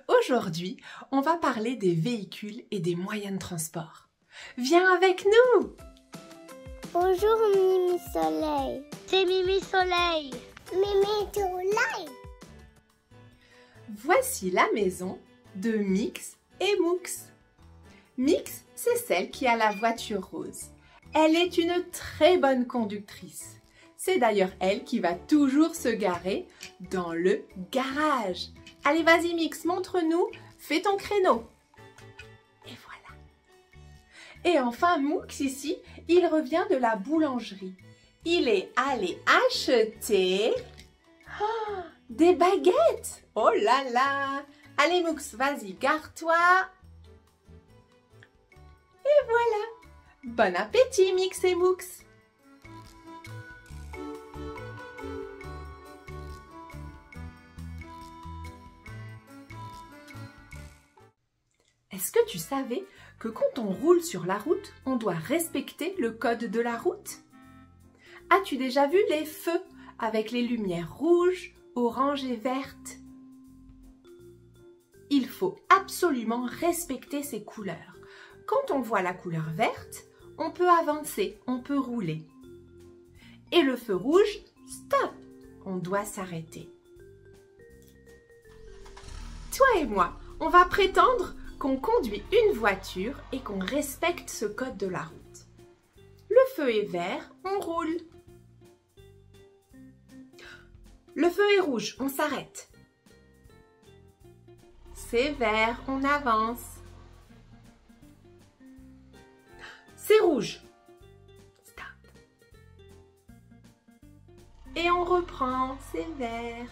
Aujourd'hui, on va parler des véhicules et des moyens de transport. Viens avec nous! Bonjour Mimi Soleil. C'est Mimi Soleil. Mimi Soleil. Voici la maison de Mix et Mooks. Mix, c'est celle qui a la voiture rose. Elle est une très bonne conductrice. C'est d'ailleurs elle qui va toujours se garer dans le garage. Allez, vas-y Mix, montre-nous, fais ton créneau. Et voilà. Et enfin, Mooks ici, il revient de la boulangerie. Il est allé acheter des baguettes. Oh là là. Allez Mooks, vas-y, gare-toi. Et voilà. Bon appétit Mix et Mooks. Est-ce que tu savais que quand on roule sur la route, on doit respecter le code de la route? As-tu déjà vu les feux avec les lumières rouges, oranges et vertes? Il faut absolument respecter ces couleurs. Quand on voit la couleur verte, on peut avancer, on peut rouler. Et le feu rouge, stop, on doit s'arrêter. Toi et moi, on va prétendre qu'on conduit une voiture et qu'on respecte ce code de la route. Le feu est vert, on roule. Le feu est rouge, on s'arrête. C'est vert, on avance. C'est rouge. Stop. Et on reprend, c'est vert.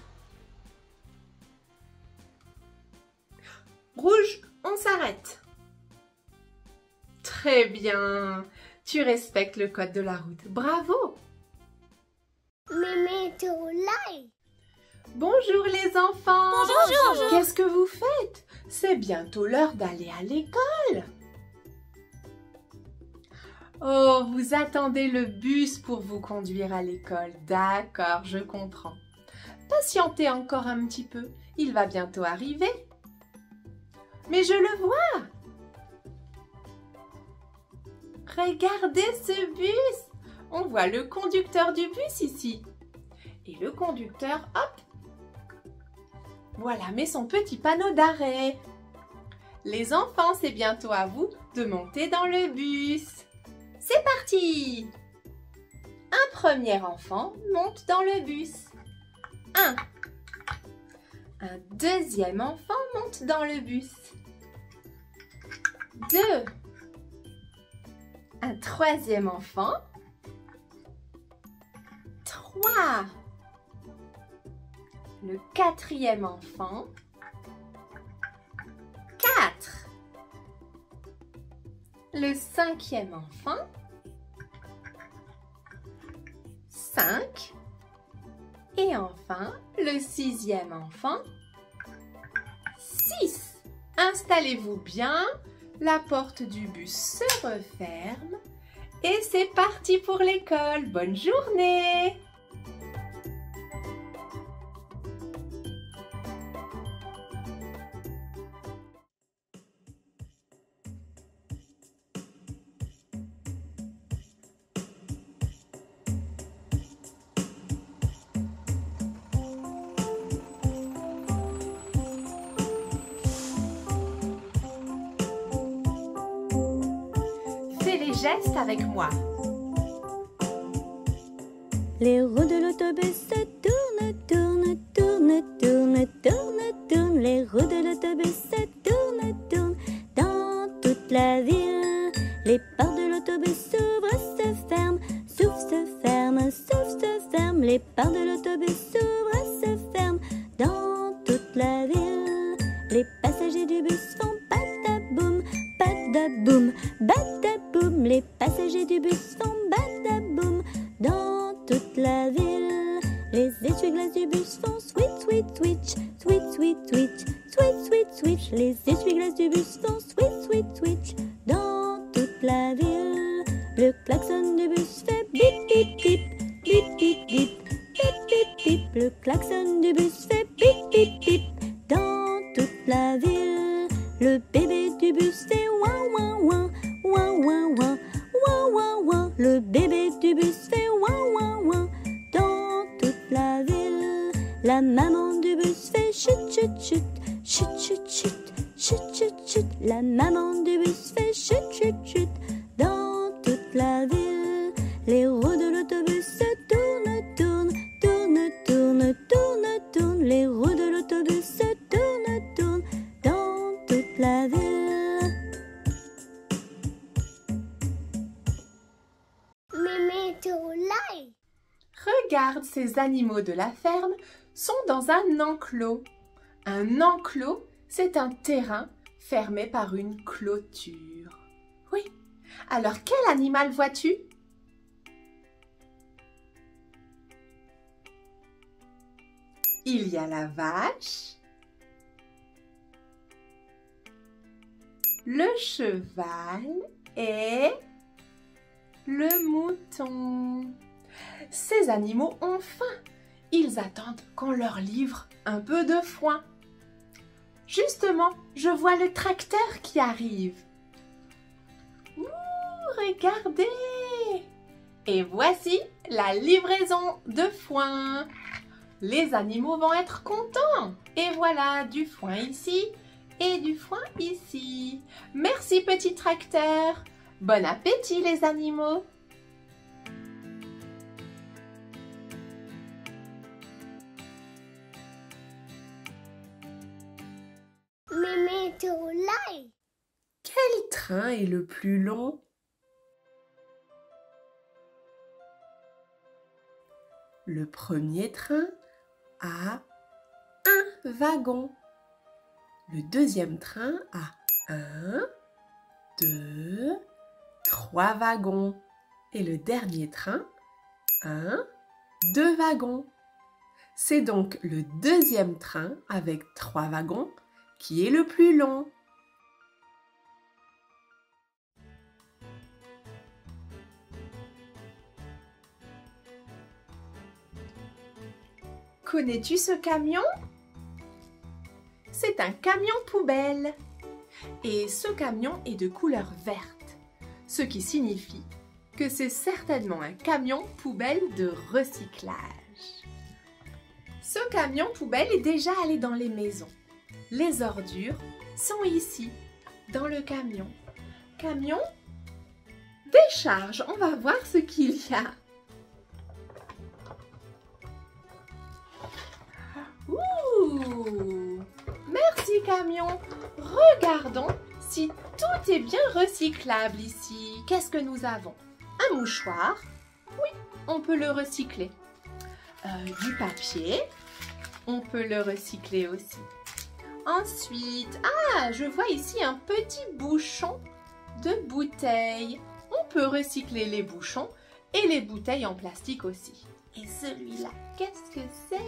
Rouge, on s'arrête. Très bien. Tu respectes le code de la route. Bravo. Mimi Soleil. Bonjour les enfants. Bonjour. Qu'est-ce que vous faites? C'est bientôt l'heure d'aller à l'école. Oh, vous attendez le bus pour vous conduire à l'école. D'accord, je comprends. Patientez encore un petit peu. Il va bientôt arriver. Mais je le vois. Regardez ce bus. On voit le conducteur du bus ici. Et le conducteur, hop, voilà, met son petit panneau d'arrêt. Les enfants, c'est bientôt à vous de monter dans le bus. C'est parti! Un premier enfant monte dans le bus. Un deuxième enfant monte dans le bus. 2. Un troisième enfant. 3. Le quatrième enfant. 4. Le cinquième enfant. 5. Et enfin, le sixième enfant. 6. Installez-vous bien. La porte du bus se referme. Et c'est parti pour l'école. Bonne journée! Fais les gestes avec moi. Les roues de l'autobus tournent, tournent, tournent, tournent, tournent, tournent. Les roues de l'autobus tournent, tournent dans toute la ville. Les portes de l'autobus s'ouvrent, se ferment, s'ouvrent, se ferment, s'ouvrent, se ferment. Les portes de l'autobus s'ouvrent, se ferment dans toute la ville. Les passagers du bus font badaboum, badaboum, badaboum. Les passagers du bus font badaboum dans toute la ville. Les essuie-glaces du bus font sweet, sweet, switch, sweet, sweet, switch, sweet, sweet, switch. Les essuie-glaces du bus font sweet, sweet, switch dans toute la ville. Le klaxon du bus fait bip, bip, bip, bip, bip, bip, bip, bip, bip. Le klaxon du bus fait bip, bip, bip, toute la ville. Le bébé du bus fait ouin ouin ouin, ouin ouin ouin, ouin ouin ouin. Le bébé du bus fait ouin ouin ouin dans toute la ville. La maman du bus fait chut chut chut, chut chut chut, chut chut chut. La maman du bus fait chut chut chut dans toute la ville. Les roues de l'autobus se tournent, tournent, tournent, tournent, tournent, tournent. Les roues de l'autobus se tournent, tournent dans toute la ville. Mémé Soleil. Regarde, ces animaux de la ferme sont dans un enclos. Un enclos, c'est un terrain fermé par une clôture. Oui. Alors, quel animal vois-tu? Il y a la vache, le cheval et le mouton. Ces animaux ont faim. Ils attendent qu'on leur livre un peu de foin. Justement, je vois le tracteur qui arrive. Ouh, regardez! Et voici la livraison de foin. Les animaux vont être contents. Et voilà, du foin ici et du foin ici. Merci, petit tracteur. Bon appétit, les animaux. Mémé Soleil. Quel train est le plus long? Le premier train a un wagon. Le deuxième train a 1, 2, 3 wagons. Et le dernier train, 1, 2 wagons. C'est donc le deuxième train avec 3 wagons qui est le plus long. Connais-tu ce camion? C'est un camion poubelle. Et ce camion est de couleur verte, ce qui signifie que c'est certainement un camion poubelle de recyclage. Ce camion poubelle est déjà allé dans les maisons. Les ordures sont ici, dans le camion. Camion, décharge. On va voir ce qu'il y a. Ouh! Merci, camion. Regardons si tout est bien recyclable ici. Qu'est-ce que nous avons? Un mouchoir. Oui, on peut le recycler. Du papier. On peut le recycler aussi. Ensuite, je vois ici un petit bouchon de bouteille. On peut recycler les bouchons et les bouteilles en plastique aussi. Et celui-là, qu'est-ce que c'est?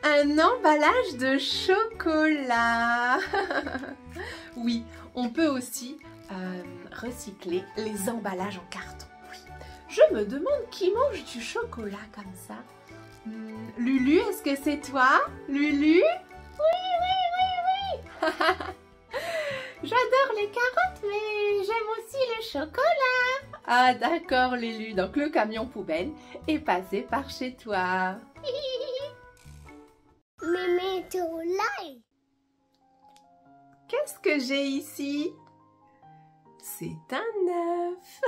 Un emballage de chocolat. Oui, on peut aussi recycler les emballages en carton. Oui. Je me demande qui mange du chocolat comme ça. Lulu, est-ce que c'est toi? Lulu? Oui. J'adore les carottes, mais j'aime aussi le chocolat. Ah d'accord, Lulu. Donc le camion poubelle est passé par chez toi. Mémé Soleil. Qu'est-ce que j'ai ici? C'est un œuf.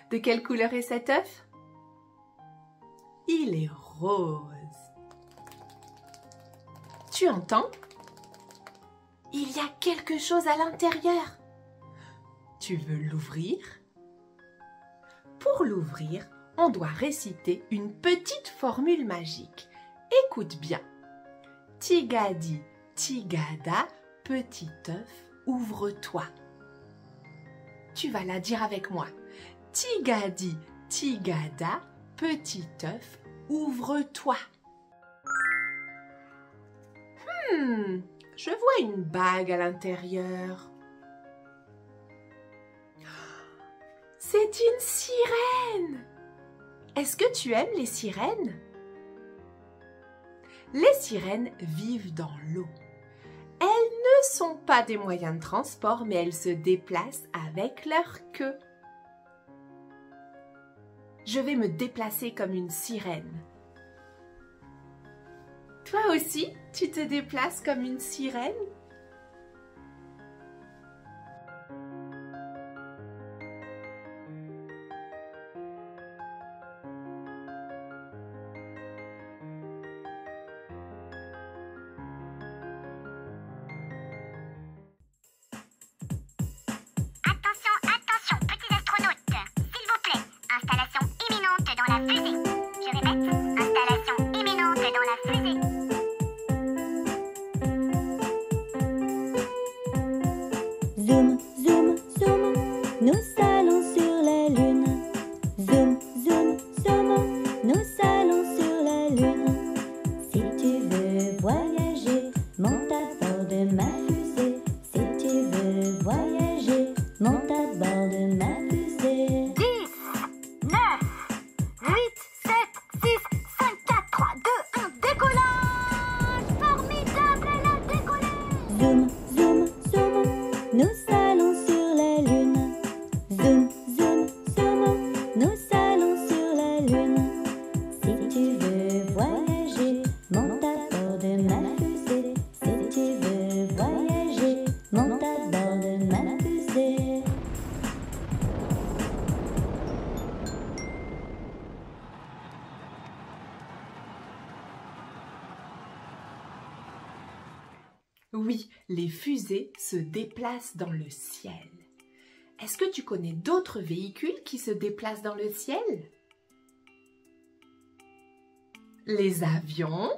De quelle couleur est cet œuf? Il est rose. Tu entends? Il y a quelque chose à l'intérieur. Tu veux l'ouvrir? Pour l'ouvrir, on doit réciter une petite formule magique. Écoute bien. Tigadi, tigada, petit œuf, ouvre-toi. Tu vas la dire avec moi. Tigadi, tigada, petit œuf, ouvre-toi. Je vois une bague à l'intérieur. C'est une sirène. Est-ce que tu aimes les sirènes? Les sirènes vivent dans l'eau. Elles ne sont pas des moyens de transport, mais elles se déplacent avec leur queue. Je vais me déplacer comme une sirène. Toi aussi, tu te déplaces comme une sirène? Attention, petits astronautes, s'il vous plaît, installation imminente dans la fusée. Je répète, installation imminente dans la fusée. Zoom, zoom, zoom, nous allons sur la lune. Zoom, zoom, zoom, nous allons sur la lune. Si tu veux voyager, monte à bord de ma fusée. Si tu veux voyager, monte à bord de ma fusée. 10, 9, 8, 7, 6, 5, 4, 3, 2, 1, décollage! Formidable, elle a décollé! Zoom, zoom, zoom, nous allons sur la lune. Zoom, zoom, zoom, nous allons sur la lune. Si tu veux voyager, monte à bord de ma fusée. Si tu veux voyager, monte à bord de ma fusée. Oui, les fusées se déplacent dans le ciel. Est-ce que tu connais d'autres véhicules qui se déplacent dans le ciel? Les avions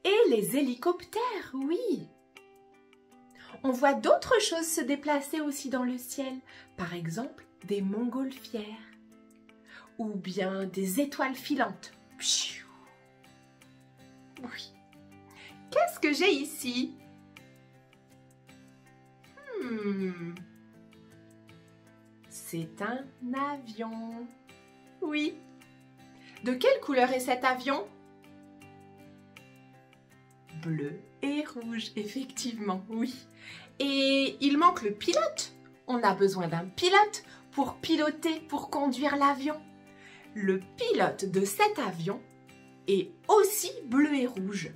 et les hélicoptères, oui. On voit d'autres choses se déplacer aussi dans le ciel. Par exemple, des montgolfières ou bien des étoiles filantes. Pfiou. Oui. Qu'est-ce que j'ai ici? C'est un avion. Oui. De quelle couleur est cet avion? Bleu et rouge, effectivement, oui. Et il manque le pilote. On a besoin d'un pilote pour piloter, pour conduire l'avion. Le pilote de cet avion est aussi bleu et rouge.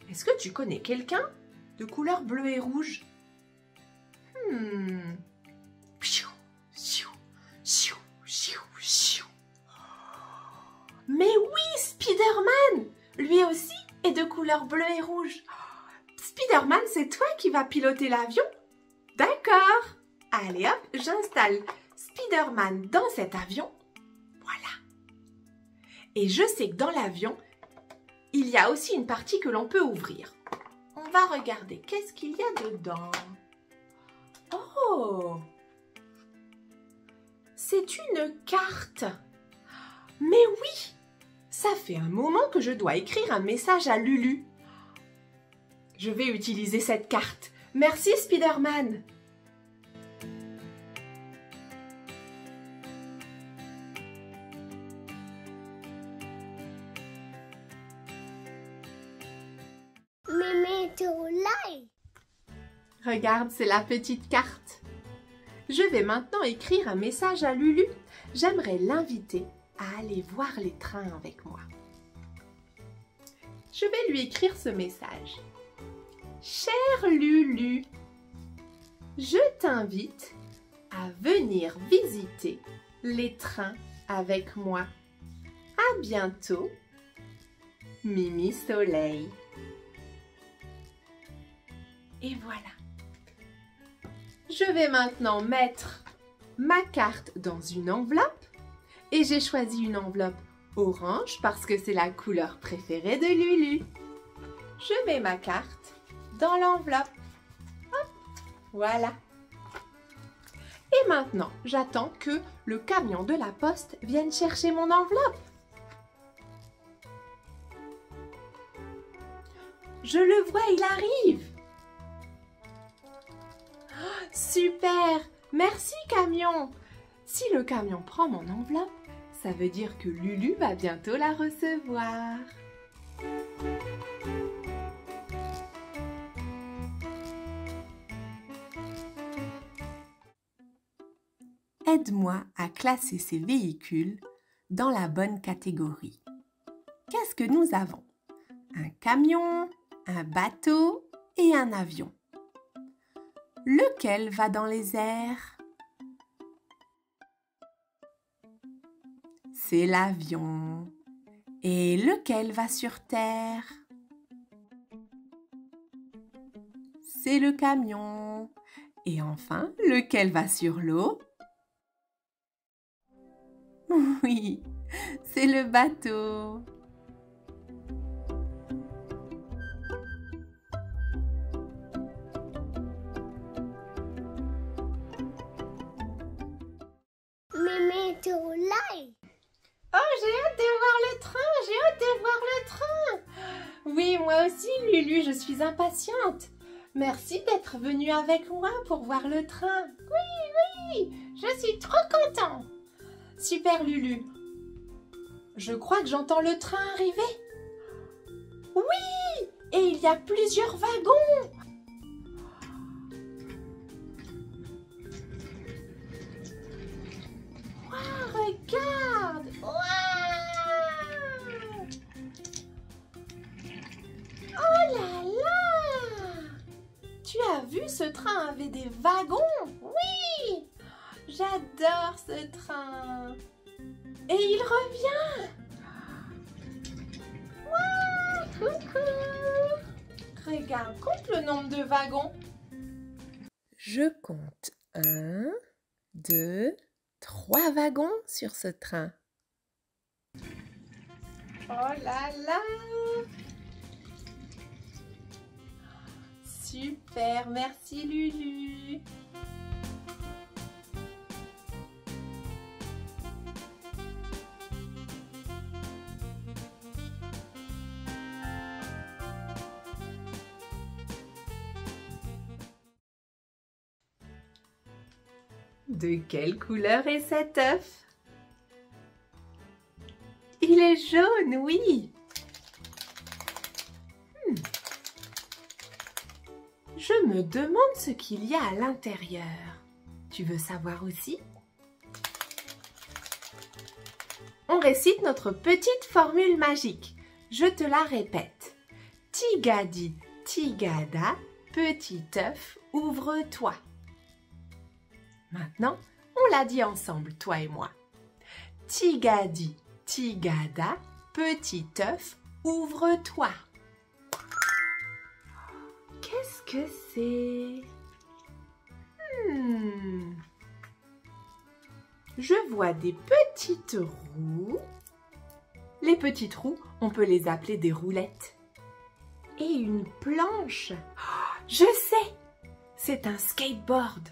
Est-ce que tu connais quelqu'un de couleur bleu et rouge? Mais oui, Spider-Man! Lui aussi est de couleur bleu et rouge. Spider-Man, c'est toi qui vas piloter l'avion? D'accord. Allez hop, j'installe Spider-Man dans cet avion. Voilà. Et je sais que dans l'avion, il y a aussi une partie que l'on peut ouvrir. On va regarder qu'est-ce qu'il y a dedans. Oh! C'est une carte. Mais oui! Ça fait un moment que je dois écrire un message à Lulu. Je vais utiliser cette carte. Merci Spider-Man. Mémé Tourlaï. Regarde, c'est la petite carte. Je vais maintenant écrire un message à Lulu. J'aimerais l'inviter à aller voir les trains avec moi. Je vais lui écrire ce message. Cher Lulu, je t'invite à venir visiter les trains avec moi. À bientôt, Mimi Soleil. Et voilà. Je vais maintenant mettre ma carte dans une enveloppe et j'ai choisi une enveloppe orange parce que c'est la couleur préférée de Lulu. Je mets ma carte dans l'enveloppe. Hop, voilà. Et maintenant, j'attends que le camion de la poste vienne chercher mon enveloppe. Je le vois, il arrive. Oh, super! Merci camion! Si le camion prend mon enveloppe, ça veut dire que Lulu va bientôt la recevoir. Aide-moi à classer ces véhicules dans la bonne catégorie. Qu'est-ce que nous avons? Un camion, un bateau et un avion. Lequel va dans les airs? C'est l'avion. Et lequel va sur terre? C'est le camion. Et enfin, lequel va sur l'eau? Oui, c'est le bateau. Mémé Tourlaï. Oh, j'ai hâte de voir le train, j'ai hâte de voir le train. Oui, moi aussi, Lulu, je suis impatiente. Merci d'être venue avec moi pour voir le train. Oui, je suis trop contente. Super, Lulu. Je crois que j'entends le train arriver. Oui, et il y a plusieurs wagons. Waouh, regarde. Waouh. Oh là là. Tu as vu, ce train avait des wagons? Oui, j'adore ce train. Et il revient. Waouh, coucou. Regarde, compte le nombre de wagons. Je compte 1, 2, 3 wagons sur ce train. Oh là là. Super, merci Lulu. De quelle couleur est cet œuf? Il est jaune, oui. Je me demande ce qu'il y a à l'intérieur. Tu veux savoir aussi? On récite notre petite formule magique. Je te la répète. Tigadi, tigada, petit œuf, ouvre-toi. Maintenant, on l'a dit ensemble, toi et moi. Tigadi, tigada, petit œuf, ouvre-toi. Qu'est-ce que c'est? Je vois des petites roues. Les petites roues, on peut les appeler des roulettes. Et une planche. Oh, je sais! C'est un skateboard.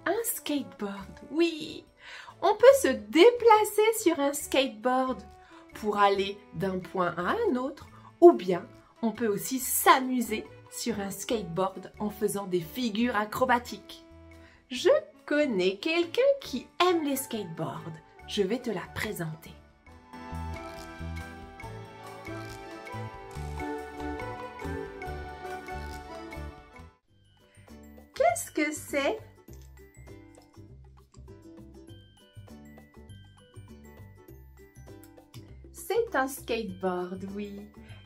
Un skateboard, oui. On peut se déplacer sur un skateboard pour aller d'un point à un autre, ou bien on peut aussi s'amuser sur un skateboard en faisant des figures acrobatiques. Je connais quelqu'un qui aime les skateboards. Je vais te la présenter. Qu'est-ce que c'est? C'est un skateboard, oui.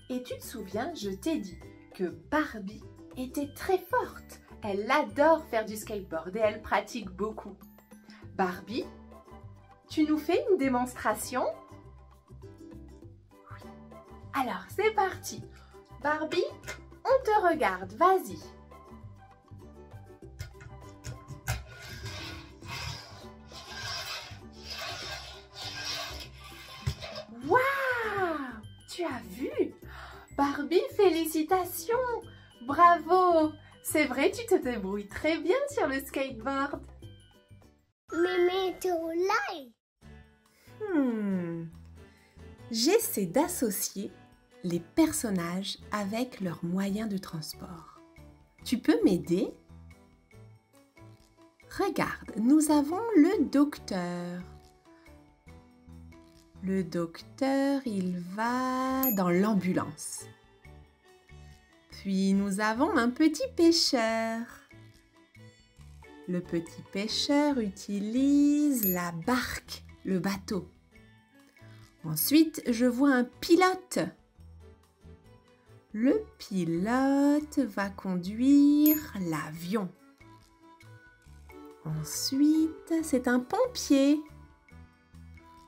Et tu te souviens, je t'ai dit que Barbie était très forte. Elle adore faire du skateboard et elle pratique beaucoup. Barbie, tu nous fais une démonstration? Oui. Alors, c'est parti. Barbie, on te regarde, vas-y. Waouh! Tu as vu? Barbie, félicitations! Bravo! C'est vrai, tu te débrouilles très bien sur le skateboard. Mémé Tourlaï. J'essaie d'associer les personnages avec leurs moyens de transport. Tu peux m'aider? Regarde, nous avons le docteur. Le docteur, il va dans l'ambulance. Puis nous avons un petit pêcheur. Le petit pêcheur utilise la barque, le bateau. Ensuite, je vois un pilote. Le pilote va conduire l'avion. Ensuite, c'est un pompier.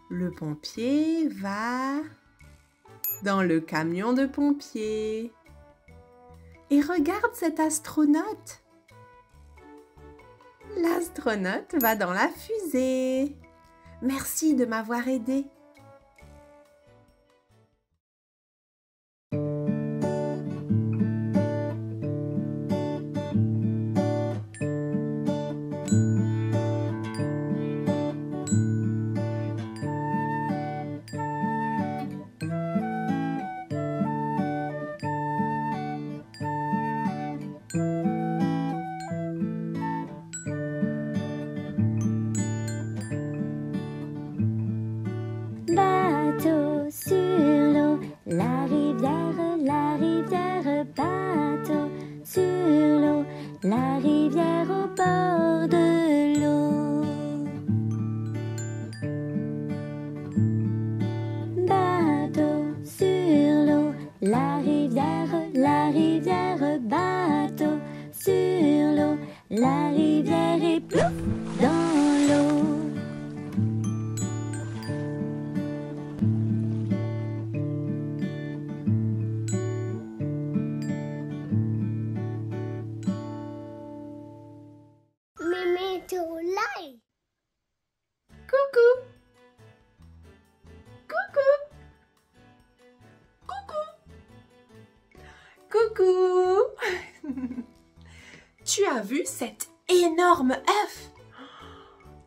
Le pompier va dans le camion de pompier. Et regarde cet astronaute. L'astronaute va dans la fusée. Merci de m'avoir aidé. Bateau sur l'eau, la rivière, bateau sur l'eau, la rivière au bord de l'eau. Bateau sur l'eau, la rivière, bateau sur l'eau, la rivière est plouf dans l'eau. Mimi Tourlaï. Coucou! Coucou! Coucou! Coucou! Tu as vu cet énorme œuf?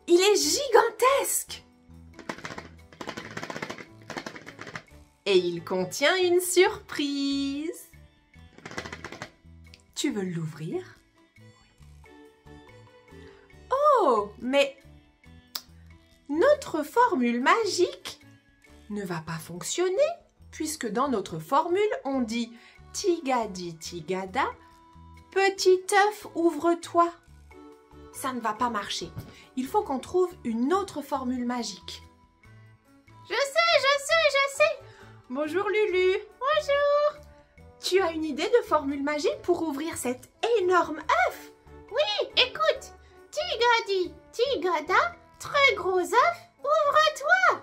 Il est gigantesque! Et il contient une surprise. Tu veux l'ouvrir? Oh, mais notre formule magique ne va pas fonctionner puisque dans notre formule, on dit « Tigadi tigada, petit œuf, ouvre-toi ». Ça ne va pas marcher. Il faut qu'on trouve une autre formule magique. Je sais. Bonjour Lulu. Bonjour. Tu as une idée de formule magique pour ouvrir cet énorme œuf? Oui, écoute. Tigadi, tigada, très gros œuf, ouvre-toi.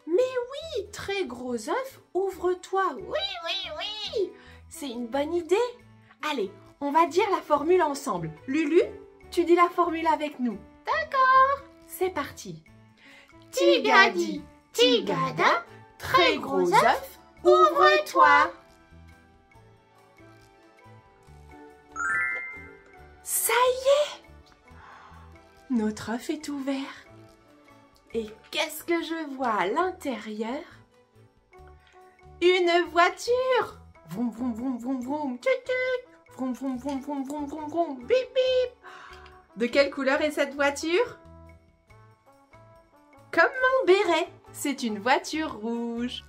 Mais oui, très gros œuf, ouvre-toi. Oui. C'est une bonne idée. Allez, on va dire la formule ensemble. Lulu, tu dis la formule avec nous. D'accord. C'est parti. Tigadi, tigada, très gros œuf, ouvre-toi. Ça y est! Notre œuf est ouvert. Et qu'est-ce que je vois à l'intérieur? Une voiture! Vroom, vroom, vroom, vroom, vroom, tut, tut. Vroom, vroom, vroom, vroom, vroom, vroom, vroom, bip, bip. De quelle couleur est cette voiture? Comme mon béret, c'est une voiture rouge.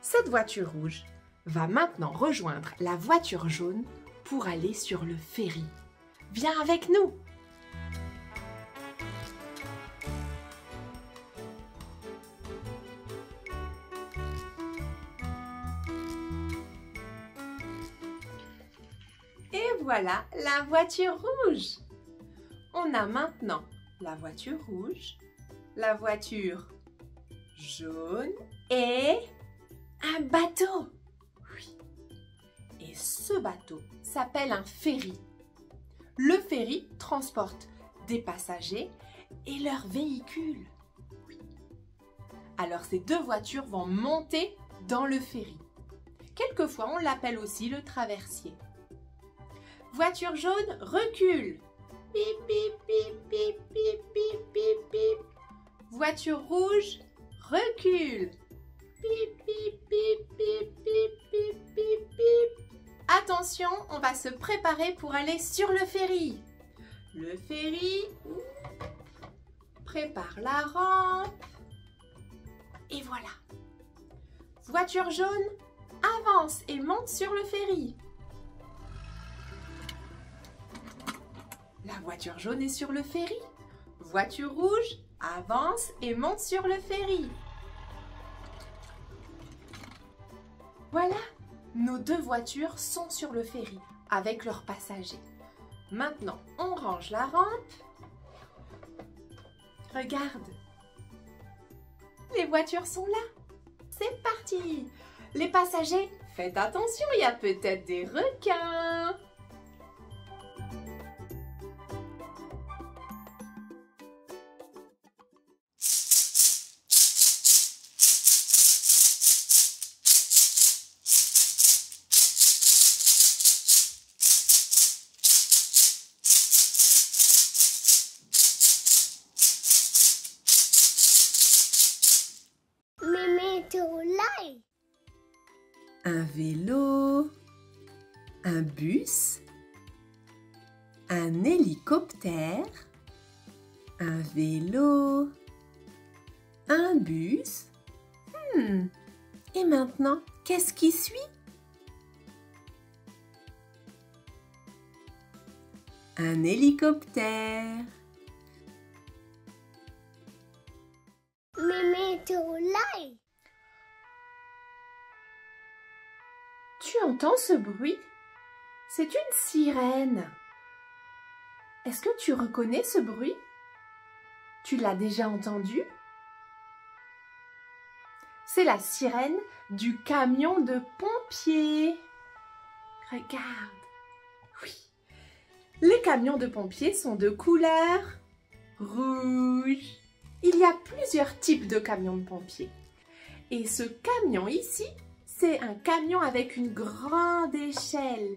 Cette voiture rouge va maintenant rejoindre la voiture jaune pour aller sur le ferry. Viens avec nous. Et voilà la voiture rouge. On a maintenant la voiture rouge, la voiture jaune et un bateau. Oui. Et ce bateau s'appelle un ferry. Le ferry transporte des passagers et leurs véhicules. Oui. Alors ces deux voitures vont monter dans le ferry. Quelquefois, on l'appelle aussi le traversier. Voiture jaune, recule. Bip, bip, bip, bip, bip, bip, bip, bip. Voiture rouge, recule. Bip, bip, bip, bip, bip, bip, bip, bip. Attention, on va se préparer pour aller sur le ferry. Le ferry prépare la rampe. Et voilà. Voiture jaune, avance et monte sur le ferry. La voiture jaune est sur le ferry. Voiture rouge, avance et monte sur le ferry. Voilà, nos deux voitures sont sur le ferry avec leurs passagers. Maintenant, on range la rampe. Regarde, les voitures sont là. C'est parti. Les passagers, faites attention, il y a peut-être des requins. Un vélo, un bus, un hélicoptère, un vélo, un bus. Et maintenant, qu'est-ce qui suit? Un hélicoptère. Tu entends ce bruit? C'est une sirène. Est-ce que tu reconnais ce bruit? Tu l'as déjà entendu? C'est la sirène du camion de pompiers. Regarde. Oui. Les camions de pompiers sont de couleur rouge. Il y a plusieurs types de camions de pompiers. Et ce camion ici, c'est un camion avec une grande échelle.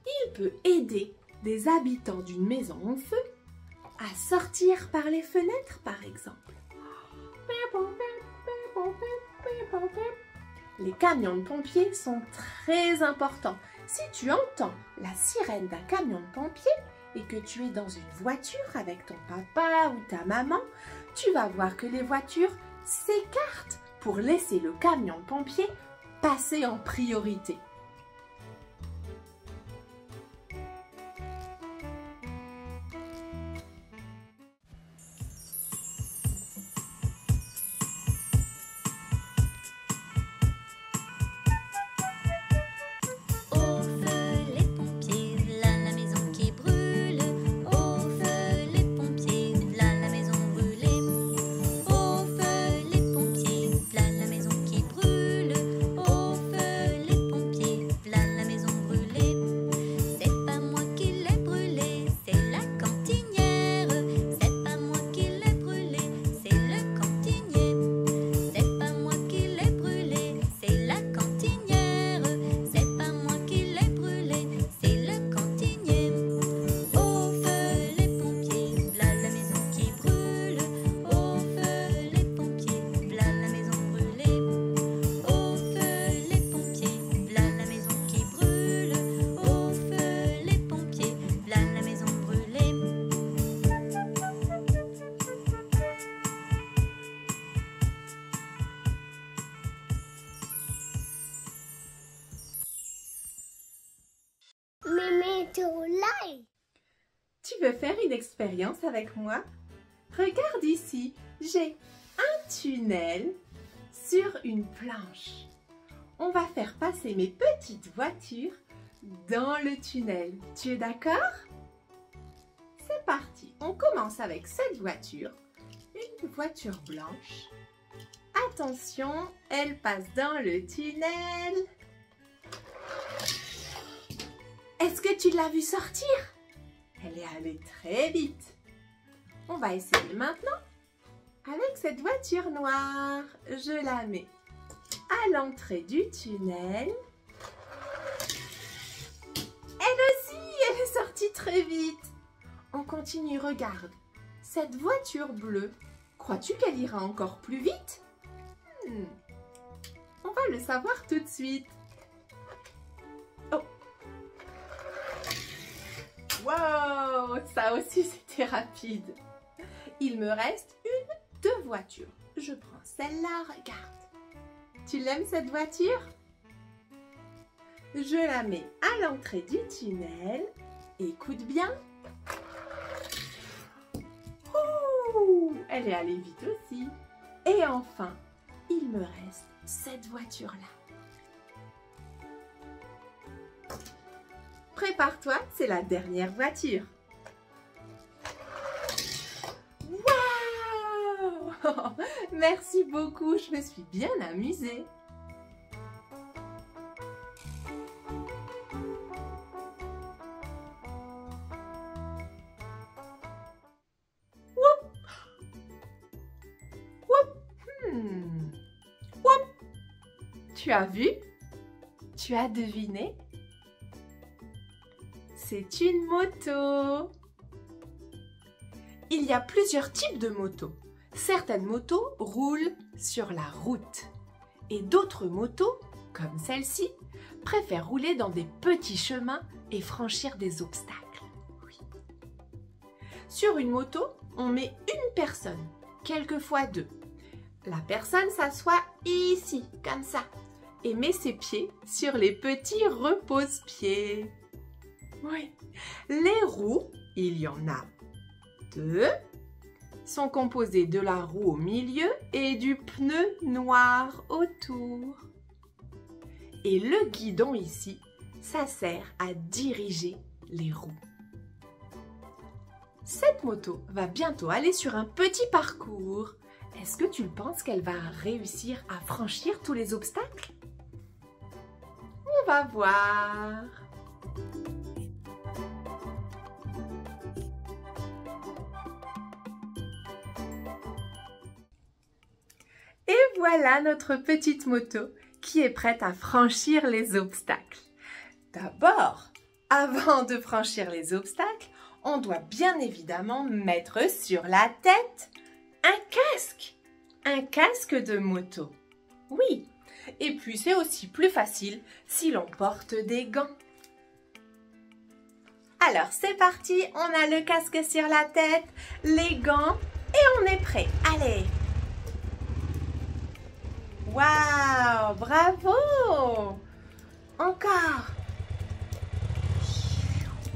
Il peut aider des habitants d'une maison en feu à sortir par les fenêtres, par exemple. Les camions de pompiers sont très importants. Si tu entends la sirène d'un camion de pompiers et que tu es dans une voiture avec ton papa ou ta maman, tu vas voir que les voitures s'écartent pour laisser le camion de pompiers passer en priorité. Tu veux faire une expérience avec moi? Regarde ici, j'ai un tunnel sur une planche. On va faire passer mes petites voitures dans le tunnel. Tu es d'accord? C'est parti. On commence avec cette voiture, une voiture blanche. Attention, elle passe dans le tunnel. Est-ce que tu l'as vue sortir? Elle est allée très vite. On va essayer maintenant avec cette voiture noire. Je la mets à l'entrée du tunnel. Elle aussi, elle est sortie très vite. On continue, regarde. Cette voiture bleue, crois-tu qu'elle ira encore plus vite? On va le savoir tout de suite. Oh! Wow! Ça aussi, c'était rapide. Il me reste deux voitures. je prends celle-là, regarde. Tu l'aimes cette voiture? Je la mets à l'entrée du tunnel. Écoute bien. Ouh, elle est allée vite aussi. Et enfin, il me reste cette voiture-là. Prépare-toi, c'est la dernière voiture. Waouh! Merci beaucoup, je me suis bien amusée. Whoop! Whoop! Whoop! Tu as vu? Tu as deviné? C'est une moto. Il y a plusieurs types de motos. Certaines motos roulent sur la route et d'autres motos, comme celle-ci, préfèrent rouler dans des petits chemins et franchir des obstacles. Oui. Sur une moto, on met une personne, quelquefois deux. La personne s'assoit ici, comme ça, et met ses pieds sur les petits repose-pieds. Oui. Les roues, il y en a deux, sont composées de la roue au milieu et du pneu noir autour. Et le guidon ici, ça sert à diriger les roues. Cette moto va bientôt aller sur un petit parcours. Est-ce que tu penses qu'elle va réussir à franchir tous les obstacles? On va voir. Et voilà notre petite moto qui est prête à franchir les obstacles. D'abord, avant de franchir les obstacles, on doit bien évidemment mettre sur la tête un casque de moto. Oui, et puis c'est aussi plus facile si l'on porte des gants. Alors c'est parti, on a le casque sur la tête, les gants et on est prêt. Allez! Waouh, bravo! Encore!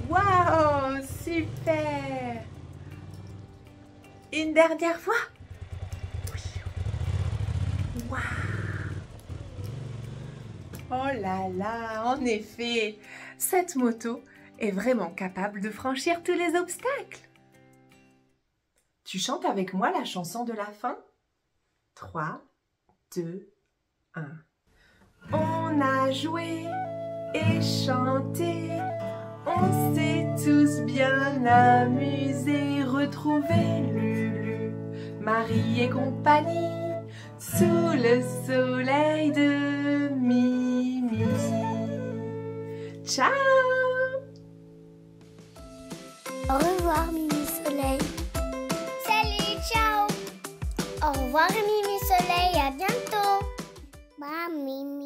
Waouh, super! Une dernière fois? Waouh! Oh là là, en effet, cette moto est vraiment capable de franchir tous les obstacles. Tu chantes avec moi la chanson de la fin? 3, 2, 1. On a joué et chanté, on s'est tous bien amusés, retrouvé Lulu, Marie et compagnie, sous le soleil de Mimi. Ciao! Au revoir, Mimi Soleil. Salut, ciao. Au revoir, Mimi Soleil. À bientôt. Bye, Mimi.